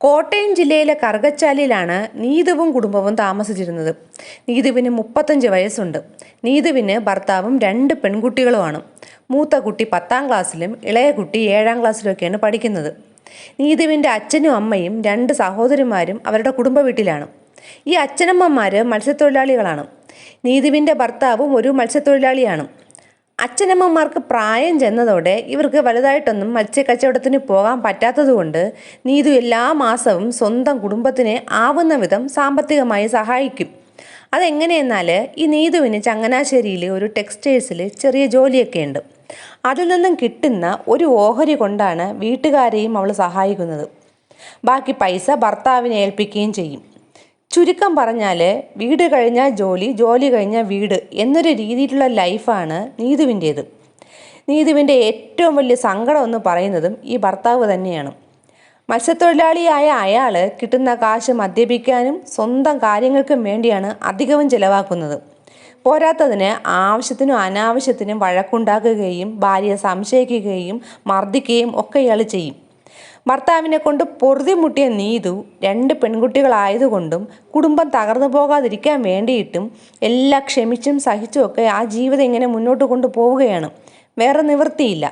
കോട്ടയം ജില്ലയിലെ കറുകച്ചാലിലാണ് നീതുവും കുടുംബവും താമസിച്ചിരുന്നത്. നീതുവിന് 35 വയസ്സുണ്ട്. നീതുവിന് ഭർത്താവും 2 പെൺകുട്ടികളുമാണ്. മൂത്ത കുട്ടി 10ാം ക്ലാസ്സിലും ഇളയ കുട്ടി 7ാം ക്ലാസ്സിലുമൊക്കെയാണ് പഠിക്കുന്നത്. നീതുവിൻ്റെ അച്ഛനും അമ്മയും 2 സഹോദരിമാരും അവരുടെ കുടുംബ വീട്ടിലാണ്. ഈ അച്ഛനമ്മമാർ മത്സ്യത്തൊഴിലാളികളാണ്. നീതുവിൻ്റെ ഭർത്താവും ഒരു മത്സ്യത്തൊഴിലാളിയാണ്. അച്ഛനമ്മമാർക്ക് പ്രായം ചെന്നതോടെ ഇവർക്ക് വലുതായിട്ടൊന്നും മത്സ്യക്കച്ചവടത്തിന് പോകാൻ പറ്റാത്തതുകൊണ്ട് നീതു എല്ലാ മാസവും സ്വന്തം കുടുംബത്തിനെ ആവുന്ന വിധം സാമ്പത്തികമായി സഹായിക്കും. അതെങ്ങനെയെന്നാൽ ഈ നീതുവിന് ചങ്ങനാശ്ശേരിയിൽ ഒരു ടെക്സ്റ്റൈൽസിൽ ചെറിയ ജോലിയൊക്കെ ഉണ്ട്. അതിൽ നിന്നും കിട്ടുന്ന ഒരു ഓഹരി കൊണ്ടാണ് വീട്ടുകാരെയും അവൾ സഹായിക്കുന്നത്. ബാക്കി പൈസ ഭർത്താവിനെ ഏൽപ്പിക്കുകയും ചെയ്യും. ചുരുക്കം പറഞ്ഞാൽ വീട് കഴിഞ്ഞാൽ ജോലി, ജോലി കഴിഞ്ഞാൽ വീട് എന്നൊരു രീതിയിലുള്ള ലൈഫാണ് നീതുവിൻ്റേത്. നീതുവിൻ്റെ ഏറ്റവും വലിയ സങ്കടം എന്ന് പറയുന്നതും ഈ ഭർത്താവ് തന്നെയാണ്. മത്സ്യത്തൊഴിലാളിയായ അയാൾ കിട്ടുന്ന കാശ് മദ്യപിക്കാനും സ്വന്തം കാര്യങ്ങൾക്കും വേണ്ടിയാണ് അധികവും ചിലവാക്കുന്നത്. പോരാത്തതിന് ആവശ്യത്തിനും അനാവശ്യത്തിനും വഴക്കുണ്ടാക്കുകയും ഭാര്യയെ സംശയിക്കുകയും മർദ്ദിക്കുകയും ഒക്കെ ഇയാൾ ചെയ്യും. ഭർത്താവിനെ കൊണ്ട് പൊറുതിമുട്ടിയ നീതു 2 പെൺകുട്ടികളായതുകൊണ്ടും കുടുംബം തകർന്നു പോകാതിരിക്കാൻ വേണ്ടിയിട്ടും എല്ലാം ക്ഷമിച്ചും സഹിച്ചുമൊക്കെ ആ ജീവിതം ഇങ്ങനെ മുന്നോട്ട് കൊണ്ടുപോവുകയാണ്. വേറെ നിവൃത്തിയില്ല.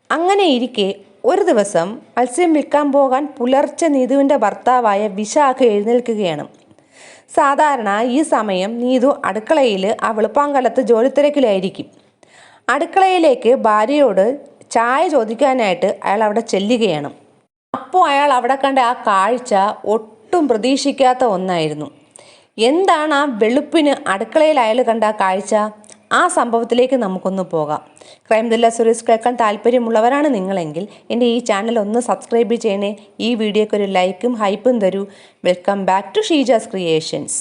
അങ്ങനെ ഇരിക്കെ ഒരു ദിവസം മത്സ്യം വിൽക്കാൻ പോകാൻ പുലർച്ചെ നീതുവിൻ്റെ ഭർത്താവായ വിശാഖ എഴുന്നേൽക്കുകയാണ്. സാധാരണ ഈ സമയം നീതു അടുക്കളയിൽ ആ വെളുപ്പാങ്കാലത്ത് ജോലിത്തിരക്കിലായിരിക്കും. അടുക്കളയിലേക്ക് ഭാര്യയോട് ചായ ചോദിക്കാനായിട്ട് അയാൾ അവിടെ ചെല്ലുകയാണ്. അപ്പോൾ അയാൾ അവിടെ കണ്ട ആ കാഴ്ച ഒട്ടും പ്രതീക്ഷിക്കാത്ത ഒന്നായിരുന്നു. എന്താണ് ആ വെളുപ്പിന് അടുക്കളയിൽ അയാൾ കണ്ട ആ കാഴ്ച? ആ സംഭവത്തിലേക്ക് നമുക്കൊന്ന് പോകാം. ക്രൈം ത്രില്ലർ സ്റ്റോറീസ് കേൾക്കാൻ താല്പര്യമുള്ളവരാണ് നിങ്ങളെങ്കിൽ എൻ്റെ ഈ ചാനൽ ഒന്ന് സബ്സ്ക്രൈബ് ചെയ്യണേ. ഈ വീഡിയോയ്ക്ക് ഒരു ലൈക്കും ഹൈപ്പും തരൂ. Welcome back to Sheeja's creations.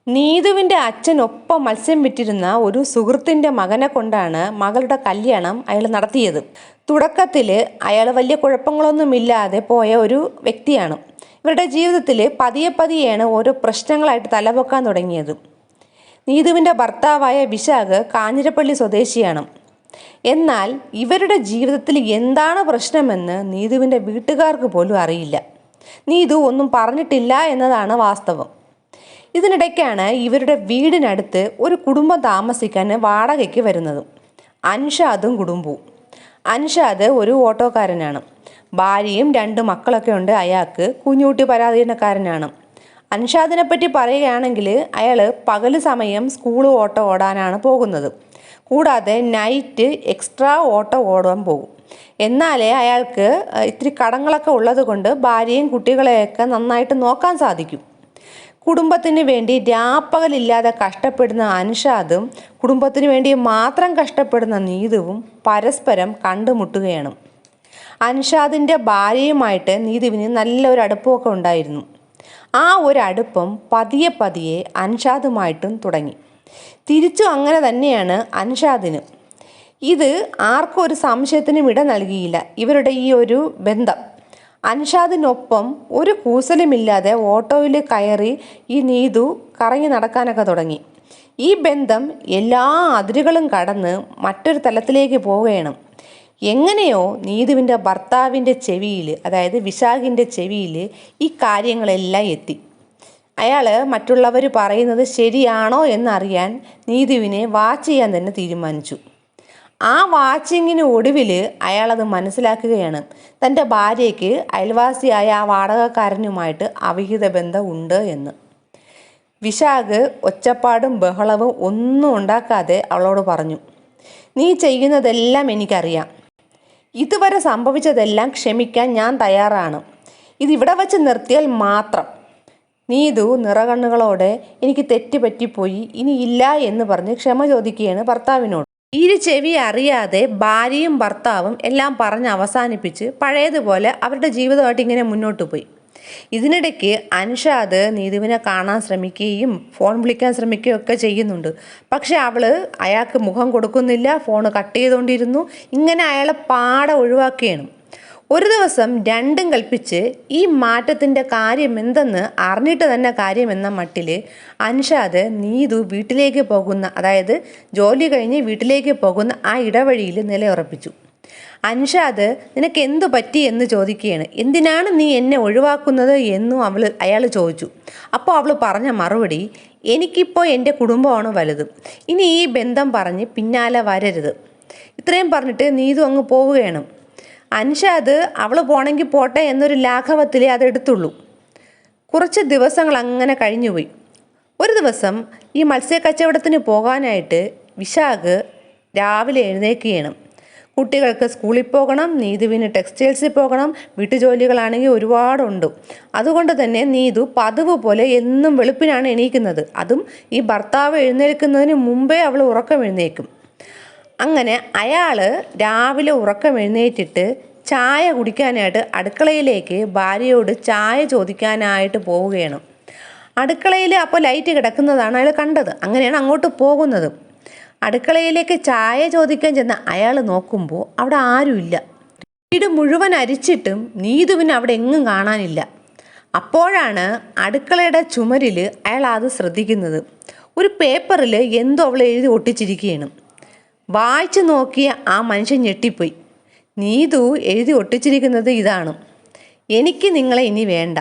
നീതുവിൻ്റെ അച്ഛനൊപ്പം മത്സ്യം വിറ്റിരുന്ന ഒരു സുഹൃത്തിൻ്റെ മകനെ കൊണ്ടാണ് മകളുടെ കല്യാണം അയാൾ നടത്തിയത്. തുടക്കത്തിൽ അയാൾ വലിയ കുഴപ്പങ്ങളൊന്നുമില്ലാതെ പോയ ഒരു വ്യക്തിയാണ്. ഇവരുടെ ജീവിതത്തിൽ പതിയെ പതിയെയാണ് ഓരോ പ്രശ്നങ്ങളായിട്ട് തലപൊക്കാൻ തുടങ്ങിയത്. നീതുവിൻ്റെ ഭർത്താവായ വിശാഖ് കാഞ്ഞിരപ്പള്ളി സ്വദേശിയാണ്. എന്നാൽ ഇവരുടെ ജീവിതത്തിൽ എന്താണ് പ്രശ്നമെന്ന് നീതുവിൻ്റെ വീട്ടുകാർക്ക് പോലും അറിയില്ല. നീതു ഒന്നും പറഞ്ഞിട്ടില്ല എന്നതാണ് വാസ്തവം. ഇതിനിടയ്ക്കാണ് ഇവരുടെ വീടിനടുത്ത് ഒരു കുടുംബം താമസിക്കാൻ വാടകയ്ക്ക് വരുന്നത്. അൻഷാദും കുടുംബവും. അൻഷാദ് ഒരു ഓട്ടോക്കാരനാണ്. ഭാര്യയും 2 മക്കളൊക്കെ ഉണ്ട്. അയാൾക്ക് കുഞ്ഞുകുട്ടി പരാധീനക്കാരനാണ്. അൻഷാദിനെ പറ്റി പറയുകയാണെങ്കിൽ അയാൾ പകൽ സമയം സ്കൂൾ ഓട്ടോ ഓടാനാണ് പോകുന്നത്. കൂടാതെ നൈറ്റ് എക്സ്ട്രാ ഓട്ടോ ഓടാൻ പോകും. എന്നാലേ അയാൾക്ക് ഇത്തിരി കടങ്ങളൊക്കെ ഉള്ളത് കൊണ്ട് ഭാര്യയും കുട്ടികളെയൊക്കെ നന്നായിട്ട് നോക്കാൻ സാധിക്കും. കുടുംബത്തിന് വേണ്ടി രാപ്പകലില്ലാതെ കഷ്ടപ്പെടുന്ന അൻഷാദും കുടുംബത്തിന് വേണ്ടി മാത്രം കഷ്ടപ്പെടുന്ന നീതുവും പരസ്പരം കണ്ടുമുട്ടുകയാണ്. അൻഷാദിൻ്റെ ഭാര്യയുമായിട്ട് നീതുവിന് നല്ലൊരു അടുപ്പമൊക്കെ ഉണ്ടായിരുന്നു. ആ ഒരു അടുപ്പം പതിയെ പതിയെ അൻഷാദുമായിട്ടും തുടങ്ങി. തിരിച്ചും അങ്ങനെ തന്നെയാണ് അൻഷാദിന്. ഇത് ആർക്കും ഒരു സംശയത്തിനും ഇട നൽകിയില്ല. ഇവരുടെ ഈ ഒരു ബന്ധം അൻഷാദിനൊപ്പം ഒരു കൂസലുമില്ലാതെ ഓട്ടോയിൽ കയറി ഈ നീതു കറങ്ങി നടക്കാനൊക്കെ തുടങ്ങി. ഈ ബന്ധം എല്ലാ അതിരുകളും കടന്ന് മറ്റൊരു തലത്തിലേക്ക് പോവുകയാണ്. എങ്ങനെയോ നീതുവിൻ്റെ ഭർത്താവിൻ്റെ ചെവിയിൽ, അതായത് വിശാഖിൻ്റെ ചെവിയിൽ ഈ കാര്യങ്ങളെല്ലാം എത്തി. അയാൾ മറ്റുള്ളവർ പറയുന്നത് ശരിയാണോ എന്നറിയാൻ നീതുവിനെ വാച്ച് ചെയ്യാൻ തന്നെ തീരുമാനിച്ചു. ആ വാച്ചിങ്ങിന് ഒടുവിൽ അയാളത് മനസ്സിലാക്കുകയാണ്. തൻ്റെ ഭാര്യയ്ക്ക് അയൽവാസിയായ ആ വാടകക്കാരനുമായിട്ട് അവിഹിത ബന്ധം ഉണ്ട് എന്ന്. വിശാഖ് ഒച്ചപ്പാടും ബഹളവും ഒന്നും ഉണ്ടാക്കാതെ അവളോട് പറഞ്ഞു, നീ ചെയ്യുന്നതെല്ലാം എനിക്കറിയാം. ഇതുവരെ സംഭവിച്ചതെല്ലാം ക്ഷമിക്കാൻ ഞാൻ തയ്യാറാണ്. ഇതിവിടെ വച്ച് നിർത്തിയാൽ മാത്രം. നീതു നിറകണ്ണുകളോടെ എനിക്ക് തെറ്റ് പറ്റിപ്പോയി, ഇനി ഇല്ല എന്ന് പറഞ്ഞ് ക്ഷമ ചോദിക്കുകയാണ് ഭർത്താവിനോട്. ചെവി അറിയാതെ ഭാര്യയും ഭർത്താവും എല്ലാം പറഞ്ഞ് അവസാനിപ്പിച്ച് പഴയതുപോലെ അവരുടെ ജീവിതമായിട്ട് ഇങ്ങനെ മുന്നോട്ട് പോയി. ഇതിനിടയ്ക്ക് അൻഷാദ് നീതുവിനെ കാണാൻ ശ്രമിക്കുകയും ഫോൺ വിളിക്കാൻ ശ്രമിക്കുകയും ഒക്കെ ചെയ്യുന്നുണ്ട്. പക്ഷെ അവൾ അയാൾക്ക് മുഖം കൊടുക്കുന്നില്ല, ഫോൺ കട്ട് ചെയ്തുകൊണ്ടിരുന്നു. ഇങ്ങനെ അയാളെ പാടെ ഒഴിവാക്കുകയാണ്. ഒരു ദിവസം രണ്ടും കൽപ്പിച്ച് ഈ മാറ്റത്തിൻ്റെ കാര്യം എന്തെന്ന് അറിഞ്ഞിട്ട് തന്നെ കാര്യമെന്ന മട്ടിൽ അൻഷാദ് നീതു വീട്ടിലേക്ക് പോകുന്ന, അതായത് ജോലി കഴിഞ്ഞ് വീട്ടിലേക്ക് പോകുന്ന ആ ഇടവഴിയിൽ നിലയുറപ്പിച്ചു. അൻഷാദ് നിനക്ക് എന്തു പറ്റി എന്ന് ചോദിക്കുകയാണ്. എന്തിനാണ് നീ എന്നെ ഒഴിവാക്കുന്നത് എന്നും അയാൾ ചോദിച്ചു. അപ്പോൾ അവൾ പറഞ്ഞ മറുപടി, എനിക്കിപ്പോൾ എൻ്റെ കുടുംബമാണ് വലുത്, ഇനി ഈ ബന്ധം പറഞ്ഞ് പിന്നാലെ വരരുത്. ഇത്രയും പറഞ്ഞിട്ട് നീതു അങ്ങ് പോവുകയാണ്. അൻഷാദ് അവൾ പോണെങ്കിൽ പോട്ടെ എന്നൊരു ലാഘവത്തിലേ അതെടുത്തുള്ളൂ. കുറച്ച് ദിവസങ്ങൾ അങ്ങനെ കഴിഞ്ഞുപോയി. ഒരു ദിവസം ഈ മത്സ്യക്കച്ചവടത്തിന് പോകാനായിട്ട് വിശാഖ് രാവിലെ എഴുന്നേൽക്കുകയാണ്. കുട്ടികൾക്ക് സ്കൂളിൽ പോകണം, നീതുവിന് ടെക്സ്റ്റൈൽസിൽ പോകണം, വീട്ടുജോലികളാണെങ്കിൽ ഒരുപാടുണ്ട്. അതുകൊണ്ട് തന്നെ നീതു പതിവ് പോലെ എന്നും വെളുപ്പിനാണ് എണീക്കുന്നത്. അതും ഈ ഭർത്താവ് എഴുന്നേൽക്കുന്നതിന് മുമ്പേ അവൾ ഉറക്കം എഴുന്നേൽക്കും. അങ്ങനെ അയാൾ രാവിലെ ഉറക്കം എഴുന്നേറ്റിട്ട് ചായ കുടിക്കാനായിട്ട് അടുക്കളയിലേക്ക് ഭാര്യയോട് ചായ ചോദിക്കാനായിട്ട് പോവുകയാണ്. അടുക്കളയിൽ അപ്പോൾ ലൈറ്റ് കിടക്കുന്നതാണ് അയാൾ കണ്ടത്. അങ്ങനെയാണ് അങ്ങോട്ട് പോകുന്നത്. അടുക്കളയിലേക്ക് ചായ ചോദിക്കാൻ ചെന്ന അയാൾ നോക്കുമ്പോൾ അവിടെ ആരുമില്ല. വീട് മുഴുവൻ അരിച്ചിട്ടും നീതുവിന് അവിടെ എങ്ങും കാണാനില്ല. അപ്പോഴാണ് അടുക്കളയുടെ ചുമരിൽ അയാൾ അത് ശ്രദ്ധിക്കുന്നത്. ഒരു പേപ്പറിൽ എന്തോ അവൾ എഴുതി ഒട്ടിച്ചിരിക്കുകയാണ്. വായിച്ചു നോക്കിയ ആ മനുഷ്യൻ ഞെട്ടിപ്പോയി. നീതു എഴുതി ഒട്ടിച്ചിരിക്കുന്നത് ഇതാണ്: എനിക്ക് നിങ്ങളെ ഇനി വേണ്ട,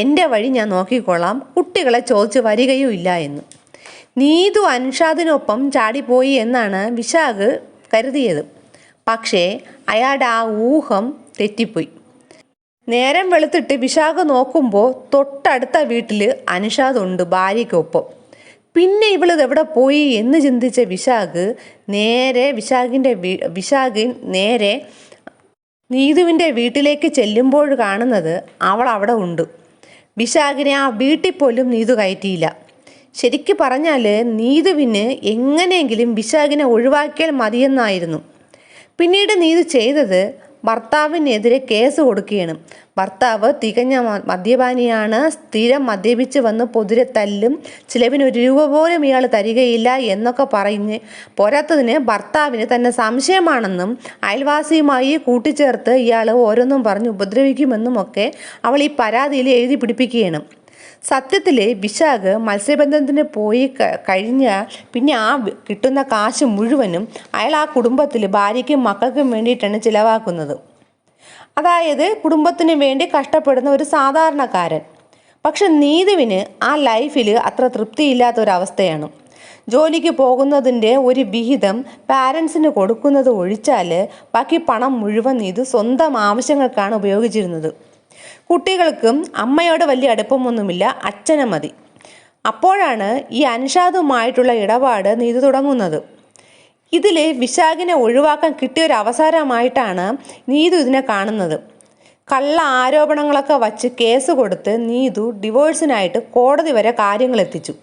എൻ്റെ വഴി ഞാൻ നോക്കിക്കൊള്ളാം, കുട്ടികളെ ചോദിച്ച് വരികയും ഇല്ല എന്ന്. നീതു അൻഷാദിനൊപ്പം ചാടിപ്പോയി എന്നാണ് വിശാഖ് കരുതിയത്. പക്ഷേ അയാളുടെ ആ ഊഹം തെറ്റിപ്പോയി. നേരം വെളുത്തിട്ട് വിശാഖ് നോക്കുമ്പോൾ തൊട്ടടുത്ത വീട്ടിൽ അൻഷാദ് ഉണ്ട് ഭാര്യയ്ക്കൊപ്പം. പിന്നെ ഇവളിതെവിടെ പോയി എന്ന് ചിന്തിച്ച വിശാഖ് നേരെ നീതുവിൻ്റെ വീട്ടിലേക്ക് ചെല്ലുമ്പോൾ കാണുന്നത് അവൾ അവിടെ ഉണ്ട്. വിശാഖിനെ ആ വീട്ടിൽ പോലും നീതു കയറ്റിയില്ല. ശരിക്കും പറഞ്ഞാൽ നീതുവിന് എങ്ങനെയെങ്കിലും വിശാഖിനെ ഒഴിവാക്കിയാൽ മതിയെന്നായിരുന്നു. പിന്നീട് നീതു ചെയ്തത് ഭർത്താവിനെതിരെ കേസ് കൊടുക്കുകയാണ്. ഭർത്താവ് തികഞ്ഞ മദ്യപാനിയാണ്, സ്ഥിരം മദ്യപിച്ച് വന്ന് പൊതുരെ തല്ലും, ചിലവിന് ഒരു രൂപ പോലും ഇയാൾ തരികയില്ല എന്നൊക്കെ പറഞ്ഞ് പോരാത്തതിന് ഭർത്താവിന് തന്നെ സംശയമാണെന്നും അയൽവാസിയുമായി കൂട്ടിച്ചേർത്ത് ഇയാൾ ഓരോന്നും പറഞ്ഞ് ഉപദ്രവിക്കുമെന്നും ഒക്കെ അവൾ ഈ പരാതിയിൽ എഴുതി പിടിപ്പിക്കുകയാണ്. സത്യത്തിൽ വിശാഖ് മത്സ്യബന്ധനത്തിന് പോയി കഴിഞ്ഞാൽ പിന്നെ ആ കിട്ടുന്ന കാശ് മുഴുവനും അയാൾ ആ കുടുംബത്തിൽ ഭാര്യയ്ക്കും മക്കൾക്കും വേണ്ടിയിട്ടാണ് ചിലവാക്കുന്നത്. അതായത് കുടുംബത്തിന് വേണ്ടി കഷ്ടപ്പെടുന്ന ഒരു സാധാരണക്കാരൻ. പക്ഷെ നീതുവിന് ആ ലൈഫിൽ അത്ര തൃപ്തിയില്ലാത്തൊരവസ്ഥയാണ്. ജോലിക്ക് പോകുന്നതിൻ്റെ ഒരു വിഹിതം പാരൻസിന് കൊടുക്കുന്നത് ഒഴിച്ചാൽ ബാക്കി പണം മുഴുവൻ നീതു സ്വന്തം ആവശ്യങ്ങൾക്കാണ് ഉപയോഗിച്ചിരുന്നത്. കുട്ടികൾക്കും അമ്മയോട് വലിയ അടുപ്പമൊന്നുമില്ല, അച്ഛനെ മതി. അപ്പോഴാണ് ഈ അൻഷാദുമായിട്ടുള്ള ഇടപാട് നീതു തുടങ്ങുന്നത്. ഇതിൽ വിശാഖിനെ ഒഴിവാക്കാൻ കിട്ടിയൊരു അവസരമായിട്ടാണ് നീതു ഇതിനെ കാണുന്നത്. കള്ള ആരോപണങ്ങളൊക്കെ വച്ച് കേസ് കൊടുത്ത് നീതു ഡിവോഴ്സിനായിട്ട് കോടതി വരെ കാര്യങ്ങൾ എത്തിച്ചു.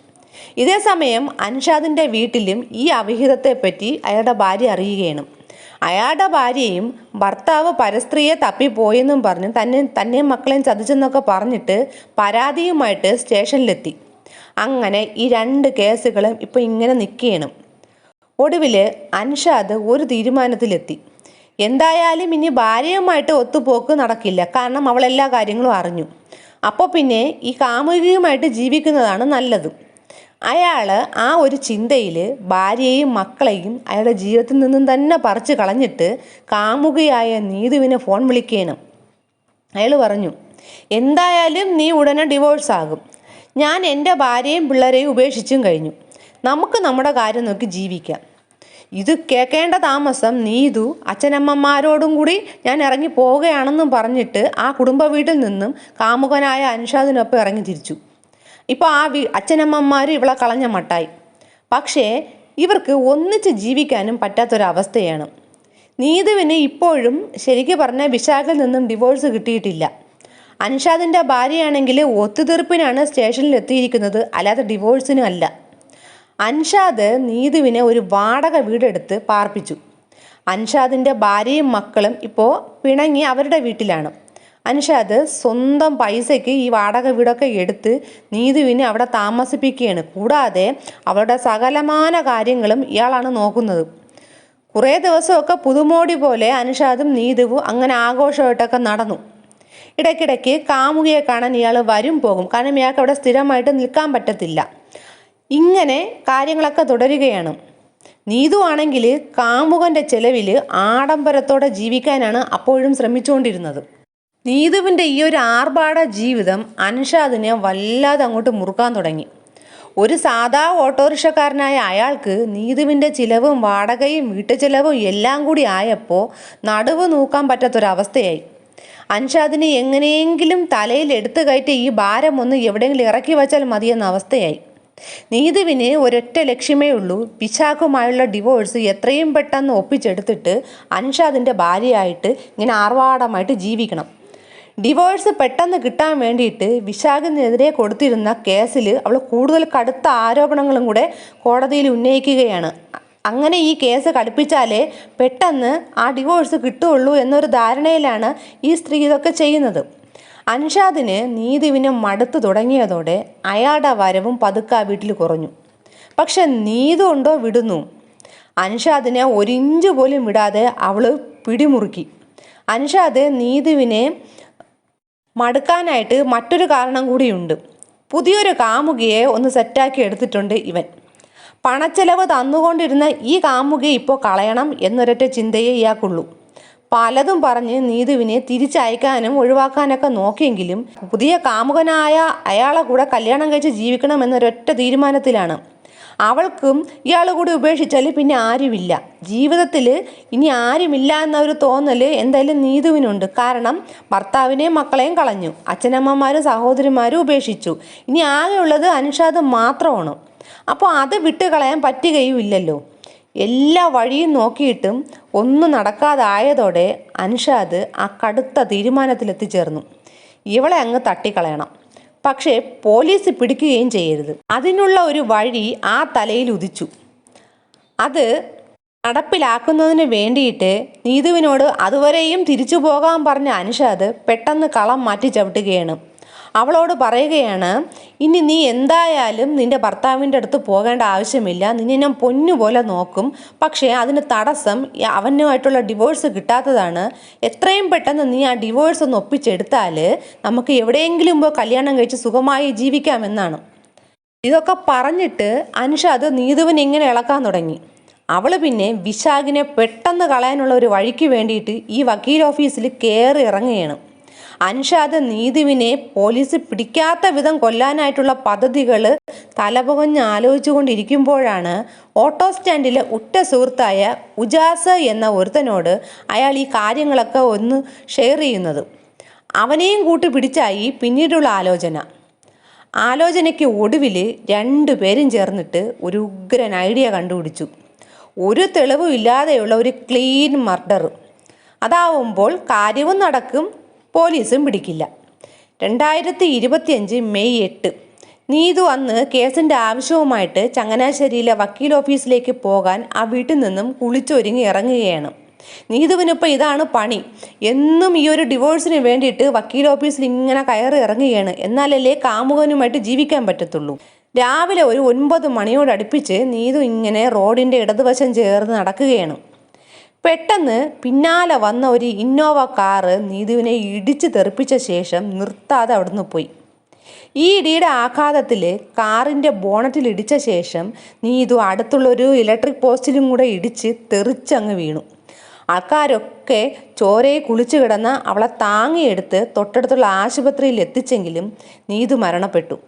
ഇതേ സമയം അൻഷാദിൻ്റെ വീട്ടിലും ഈ അവിഹിതത്തെപ്പറ്റി അയാളുടെ ഭാര്യ അറിയുകയാണ്. അയാളുടെ ഭാര്യയും ഭർത്താവ് പരസ്ത്രീയെ തപ്പിപ്പോയെന്നും പറഞ്ഞ് തന്നെയും മക്കളെയും ചതിച്ചെന്നൊക്കെ പറഞ്ഞിട്ട് പരാതിയുമായിട്ട് സ്റ്റേഷനിലെത്തി. അങ്ങനെ ഈ 2 കേസുകളും ഇപ്പോൾ ഇങ്ങനെ നിൽക്കുകയാണ്. ഒടുവിൽ അൻഷാദ് ഒരു തീരുമാനത്തിലെത്തി. എന്തായാലും ഇനി ഭാര്യയുമായിട്ട് ഒത്തുപോക്ക് നടക്കില്ല, കാരണം അവൾ എല്ലാ കാര്യങ്ങളും അറിഞ്ഞു. അപ്പോൾ പിന്നെ ഈ കാമുകിയുമായിട്ട് ജീവിക്കുന്നതാണ് നല്ലത്. അയാൾ ആ ഒരു ചിന്തയിൽ ഭാര്യയെയും മക്കളെയും അയാളുടെ ജീവിതത്തിൽ നിന്നും തന്നെ പറിച്ചു കളഞ്ഞിട്ട് കാമുകിയായ നീതുവിനെ ഫോൺ വിളിക്കുകയാണ്. അയാൾ പറഞ്ഞു, എന്തായാലും നീ ഉടനെ ഡിവോഴ്സ് ആകും. ഞാൻ എൻ്റെ ഭാര്യയും പിള്ളേരെയും ഉപേക്ഷിച്ചും കഴിഞ്ഞു. നമുക്ക് നമ്മുടെ കാര്യം നോക്കി ജീവിക്കാം. ഇത് കേൾക്കേണ്ട താമസം നീതു അച്ഛനമ്മമാരോടും കൂടി ഞാൻ ഇറങ്ങി പോവുകയാണെന്നും പറഞ്ഞിട്ട് ആ കുടുംബ വീട്ടിൽ നിന്നും കാമുകനായ അൻഷാദിനൊപ്പം ഇറങ്ങി തിരിച്ചു. ഇപ്പോൾ ആ അച്ഛനമ്മമാർ ഇവളെ കളഞ്ഞ മട്ടായി. പക്ഷേ ഇവർക്ക് ഒന്നിച്ച് ജീവിക്കാനും പറ്റാത്തൊരവസ്ഥയാണ്. നീതുവിന് ഇപ്പോഴും ശരിക്കും പറഞ്ഞാൽ വിശാഖിൽ നിന്നും ഡിവോഴ്സ് കിട്ടിയിട്ടില്ല. അൻഷാദിൻ്റെ ഭാര്യയാണെങ്കിൽ ഒത്തുതീർപ്പിനാണ് സ്റ്റേഷനിൽ എത്തിയിരിക്കുന്നത്, അല്ലാതെ ഡിവോഴ്സിനും അല്ല. അൻഷാദ് നീതുവിനെ ഒരു വാടക വീടെടുത്ത് പാർപ്പിച്ചു. അൻഷാദിൻ്റെ ഭാര്യയും മക്കളും ഇപ്പോൾ പിണങ്ങി അവരുടെ വീട്ടിലാണ്. അൻഷാദ് സ്വന്തം പൈസയ്ക്ക് ഈ വാടക വീടൊക്കെ എടുത്ത് നീതുവിനെ അവിടെ താമസിപ്പിക്കുകയാണ്. കൂടാതെ അവരുടെ സകലമാന കാര്യങ്ങളും ഇയാളാണ് നോക്കുന്നത്. കുറേ ദിവസമൊക്കെ പുതുമോടി പോലെ അൻഷാദും നീതുവും അങ്ങനെ ആഘോഷമായിട്ടൊക്കെ നടന്നു. ഇടയ്ക്കിടയ്ക്ക് കാമുകിയെ കാണാൻ ഇയാൾ വരും പോകും, കാരണം ഇയാൾക്ക് അവിടെ സ്ഥിരമായിട്ട് നിൽക്കാൻ പറ്റത്തില്ല. ഇങ്ങനെ കാര്യങ്ങളൊക്കെ തുടരുകയാണ്. നീതു ആണെങ്കിൽ കാമുകൻ്റെ ചെലവിൽ ആഡംബരത്തോടെ ജീവിക്കാനാണ് അപ്പോഴും ശ്രമിച്ചുകൊണ്ടിരുന്നത്. നീതുവിൻ്റെ ഈ ഒരു ആർഭാട ജീവിതം അൻഷാദിനെ വല്ലാതെ അങ്ങോട്ട് മുറുക്കാൻ തുടങ്ങി. ഒരു സാധാ ഓട്ടോറിക്ഷക്കാരനായ അയാൾക്ക് നീതുവിൻ്റെ ചിലവും വാടകയും വീട്ടുചിലവും എല്ലാം കൂടി ആയപ്പോൾ നടുവ് നോക്കാൻ പറ്റാത്തൊരവസ്ഥയായി. അൻഷാദിന് എങ്ങനെയെങ്കിലും തലയിൽ എടുത്തു കയറ്റി ഈ ഭാരം ഒന്ന് എവിടെയെങ്കിലും ഇറക്കി വച്ചാൽ മതിയെന്ന അവസ്ഥയായി. നീതുവിന് ഒരൊറ്റ ലക്ഷ്യമേ ഉള്ളൂ, വിശാഖുമായുള്ള ഡിവോഴ്സ് എത്രയും പെട്ടെന്ന് ഒപ്പിച്ചെടുത്തിട്ട് അൻഷാദിൻ്റെ ഭാര്യയായിട്ട് ഇങ്ങനെ ആർഭാടമായിട്ട് ജീവിക്കണം. ഡിവോഴ്സ് പെട്ടെന്ന് കിട്ടാൻ വേണ്ടിയിട്ട് വിശാഖിനെതിരെ കൊടുത്തിരുന്ന കേസിൽ അവൾ കൂടുതൽ കടുത്ത ആരോപണങ്ങളും കൂടെ കോടതിയിൽ ഉന്നയിക്കുകയാണ്. അങ്ങനെ ഈ കേസ് കടുപ്പിച്ചാലേ പെട്ടെന്ന് ആ ഡിവോഴ്സ് കിട്ടുകയുള്ളൂ എന്നൊരു ധാരണയിലാണ് ഈ സ്ത്രീ ഇതൊക്കെ ചെയ്യുന്നത്. അൻഷാദിന് നീതുവിനെ മടുത്തു തുടങ്ങിയതോടെ അയാളുടെ വരവും പതുക്കെ വീട്ടിൽ കുറഞ്ഞു. പക്ഷെ നീതു ഉണ്ടോ വിടുന്നു. അൻഷാദിനെ ഒരിഞ്ച് പോലും വിടാതെ അവൾ പിടിമുറുക്കി. അൻഷാദ് നീതുവിനെ മടുക്കാനായിട്ട് മറ്റൊരു കാരണം കൂടിയുണ്ട്. പുതിയൊരു കാമുകിയെ ഒന്ന് സെറ്റാക്കി എടുത്തിട്ടുണ്ട് ഇവൻ. പണച്ചെലവ് തന്നുകൊണ്ടിരുന്ന ഈ കാമുകിയെ ഇപ്പോൾ കളയണം എന്നൊരൊറ്റ ചിന്തയെ ഇയാൾക്കുള്ളൂ. പലതും പറഞ്ഞ് നീതുവിനെ തിരിച്ചയക്കാനും ഒഴിവാക്കാനൊക്കെ നോക്കിയെങ്കിലും പുതിയ കാമുകനായ അയാളെ കൂടെ കല്യാണം കഴിച്ച് ജീവിക്കണം എന്നൊരൊറ്റ തീരുമാനത്തിലാണ്. അവൾക്കും ഇയാൾ കൂടി ഉപേക്ഷിച്ചാൽ പിന്നെ ആരുമില്ല, ജീവിതത്തിൽ ഇനി ആരുമില്ല എന്നൊരു തോന്നൽ എന്തായാലും നീതുവിനുണ്ട്. കാരണം ഭർത്താവിനെയും മക്കളെയും കളഞ്ഞു, അച്ഛനമ്മമാരും സഹോദരിമാരും ഉപേക്ഷിച്ചു, ഇനി ആകെയുള്ളത് അൻഷാദ് മാത്രമാണ്. അപ്പോൾ അത് വിട്ട് കളയാൻ പറ്റുകയുമില്ലല്ലോ. എല്ലാ വഴിയും നോക്കിയിട്ടും ഒന്നും നടക്കാതായതോടെ അൻഷാദ് ആ കടുത്ത തീരുമാനത്തിലെത്തിച്ചേർന്നു. ഇവളെ അങ്ങ് തട്ടിക്കളയണം, പക്ഷേ പോലീസ് പിടിക്കുകയും ചെയ്യരുത്. അതിനുള്ള ഒരു വഴി ആ തലയിൽ ഉദിച്ചു. അത് നടപ്പിലാക്കുന്നതിന് വേണ്ടിയിട്ട് നീതുവിനോട് അതുവരെയും തിരിച്ചു പോകാൻ പറഞ്ഞ അൻഷാദ് പെട്ടെന്ന് കളം മാറ്റി ചവിട്ടുകയാണ്. അവളോട് പറയുകയാണ്, ഇനി നീ എന്തായാലും നിൻ്റെ ഭർത്താവിൻ്റെ അടുത്ത് പോകേണ്ട ആവശ്യമില്ല, നിന്നെ ഞാൻ പൊന്നുപോലെ നോക്കും, പക്ഷേ അതിന് തടസ്സം അവനുമായിട്ടുള്ള ഡിവോഴ്സ് കിട്ടാത്തതാണ്. എത്രയും പെട്ടെന്ന് നീ ആ ഡിവോഴ്സ് ഒന്ന് ഒപ്പിച്ചെടുത്താൽ നമുക്ക് എവിടെയെങ്കിലും പോയി കല്യാണം കഴിച്ച് സുഖമായി ജീവിക്കാമെന്നാണ്. ഇതൊക്കെ പറഞ്ഞിട്ട് അൻഷാദ് നീതുവിനെ ഇങ്ങനെ ഇളക്കാൻ തുടങ്ങി. അവൾ പിന്നെ വിശാഖിനെ പെട്ടെന്ന് കളയാനുള്ള ഒരു വഴിക്ക് വേണ്ടിയിട്ട് ഈ വക്കീൽ ഓഫീസിൽ കയറി ഇറങ്ങുകയാണ്. അൻഷാദ് നീതുവിനെ പോലീസ് പിടിക്കാത്ത വിധം കൊല്ലാനായിട്ടുള്ള പദ്ധതികൾ തലപുകഞ്ഞ് ആലോചിച്ചു കൊണ്ടിരിക്കുമ്പോഴാണ് ഓട്ടോ സ്റ്റാൻഡിലെ ഉറ്റ സുഹൃത്തായ ഉജാസ് എന്ന ഒരുത്തനോട് അയാൾ ഈ കാര്യങ്ങളൊക്കെ ഒന്ന് ഷെയർ ചെയ്യുന്നത്. അവനെയും കൂട്ടി പിടിച്ചായി പിന്നീടുള്ള ആലോചനയ്ക്ക് ഒടുവിൽ രണ്ടുപേരും ചേർന്നിട്ട് ഒരു ഉഗ്രൻ ഐഡിയ കണ്ടുപിടിച്ചു. ഒരു തെളിവും ഇല്ലാതെയുള്ള ഒരു ക്ലീൻ മർഡർ. അതാവുമ്പോൾ കാര്യവും നടക്കും, പോലീസും പിടിക്കില്ല. 2025 മെയ് 8 നീതു അന്ന് കേസിൻ്റെ ആവശ്യവുമായിട്ട് ചങ്ങനാശ്ശേരിയിലെ വക്കീൽ ഓഫീസിലേക്ക് പോകാൻ ആ വീട്ടിൽ നിന്നും കുളിച്ചൊരുങ്ങി ഇറങ്ങുകയാണ്. നീതുവിനിപ്പോൾ ഇതാണ് പണി. എന്നും ഈ ഒരു ഡിവോഴ്സിന് വേണ്ടിയിട്ട് വക്കീൽ ഓഫീസിൽ ഇങ്ങനെ കയറി ഇറങ്ങുകയാണ്. എന്നാലല്ലേ കാമുകനുമായിട്ട് ജീവിക്കാൻ പറ്റത്തുള്ളൂ. രാവിലെ ഒരു 9 മണിയോടടുപ്പിച്ച് നീതു ഇങ്ങനെ റോഡിൻ്റെ ഇടതുവശം ചേർന്ന് നടക്കുകയാണ്. പെട്ടെന്ന് പിന്നാലെ വന്ന ഒരു ഇന്നോവ കാറ് നീതുവിനെ ഇടിച്ച് തെറിപ്പിച്ച ശേഷം നിർത്താതെ അവിടുന്ന് പോയി. ഈ ഇടിയുടെ ആഘാതത്തിൽ കാറിൻ്റെ ബോണറ്റിൽ ഇടിച്ച ശേഷം നീതു അടുത്തുള്ളൊരു ഇലക്ട്രിക് പോസ്റ്റിലും കൂടെ ഇടിച്ച് തെറിച്ചങ്ങ് വീണു. ആൾക്കാരൊക്കെ ചോരയെ കുളിച്ചു കിടന്ന അവളെ താങ്ങിയെടുത്ത് തൊട്ടടുത്തുള്ള ആശുപത്രിയിൽ എത്തിച്ചെങ്കിലും നീതു മരണപ്പെട്ടു.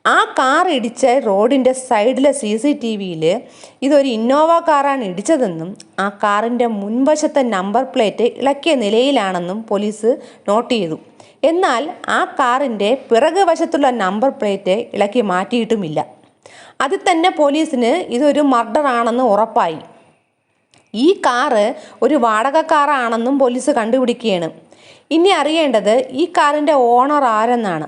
ആ കാർ ഇടിച്ച റോഡിൻ്റെ സൈഡിലെ CCTVയിൽ ഇതൊരു ഇന്നോവ കാറാണ് ഇടിച്ചതെന്നും ആ കാറിൻ്റെ മുൻവശത്തെ നമ്പർ പ്ലേറ്റ് ഇളക്കിയ നിലയിലാണെന്നും പോലീസ് നോട്ട് ചെയ്തു. എന്നാൽ ആ കാറിൻ്റെ പിറകു വശത്തുള്ള നമ്പർ പ്ലേറ്റ് ഇളക്കി മാറ്റിയിട്ടുമില്ല. അതിൽ തന്നെ പോലീസിന് ഇതൊരു മർഡർ ആണെന്ന് ഉറപ്പായി. ഈ കാറ് ഒരു വാടക കാറാണെന്നും പോലീസ് കണ്ടുപിടിക്കുകയാണ്. ഇനി അറിയേണ്ടത് ഈ കാറിൻ്റെ ഓണർ ആരെന്നാണ്.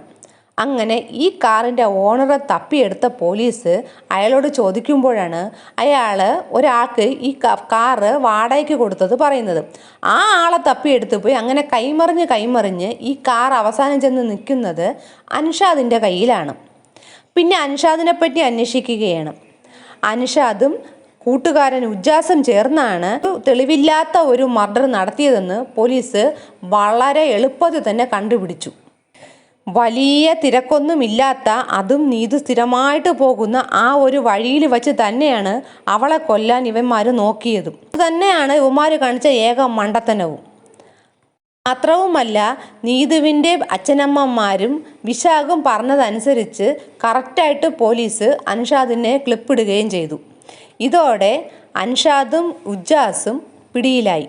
അങ്ങനെ ഈ കാറിൻ്റെ ഓണറെ തപ്പിയെടുത്ത പോലീസ് അയാളോട് ചോദിക്കുമ്പോഴാണ് അയാൾ ഒരാൾക്ക് ഈ കാറ് വാടകയ്ക്ക് കൊടുത്തത് പറയുന്നത്. ആ ആളെ തപ്പിയെടുത്ത് പോയി അങ്ങനെ കൈമറിഞ്ഞ് ഈ കാർ അവസാനം ചെന്ന് നിൽക്കുന്നത് അൻഷാദിൻ്റെ കയ്യിലാണ്. പിന്നെ അൻഷാദിനെ പറ്റി അന്വേഷിക്കുകയാണ്. അൻഷാദും കൂട്ടുകാരൻ ഉജാസും ചേർന്നാണ് തെളിവില്ലാത്ത ഒരു മർഡർ നടത്തിയതെന്ന് പോലീസ് വളരെ എളുപ്പത്തിൽ തന്നെ കണ്ടുപിടിച്ചു. വലിയ തിരക്കൊന്നുമില്ലാത്ത അതും നീതു സ്ഥിരമായിട്ട് പോകുന്ന ആ ഒരു വഴിയിൽ വച്ച് തന്നെയാണ് അവളെ കൊല്ലാൻ ഇവന്മാർ നോക്കിയതും. അതുതന്നെയാണ് ഇവന്മാർ കാണിച്ച ഏക മണ്ടത്തനവും. മാത്രവുമല്ല, നീതുവിൻ്റെ അച്ഛനമ്മമാരും വിശാഖും പറഞ്ഞതനുസരിച്ച് കറക്റ്റായിട്ട് പോലീസ് അൻഷാദിനെ ക്ലിപ്പിടുകയും ചെയ്തു. ഇതോടെ അൻഷാദും ഉജ്ജാസും പിടിയിലായി.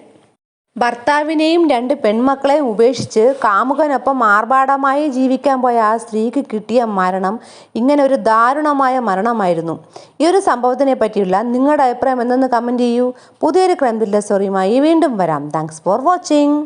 ഭർത്താവിനെയും 2 പെൺമക്കളെയും ഉപേക്ഷിച്ച് കാമുകനൊപ്പം ആർഭാടമായി ജീവിക്കാൻ പോയ ആ സ്ത്രീക്ക് കിട്ടിയ മരണം ഇങ്ങനെ ഒരു ദാരുണമായ മരണമായിരുന്നു. ഈ ഒരു സംഭവത്തിനെ പറ്റിയുള്ള നിങ്ങളുടെ അഭിപ്രായം എന്തെന്ന് കമൻറ്റ് ചെയ്യൂ. പുതിയൊരു ക്രൈം ത്രില്ലർ സ്റ്റോറിയുമായി വീണ്ടും വരാം. Thanks for watching.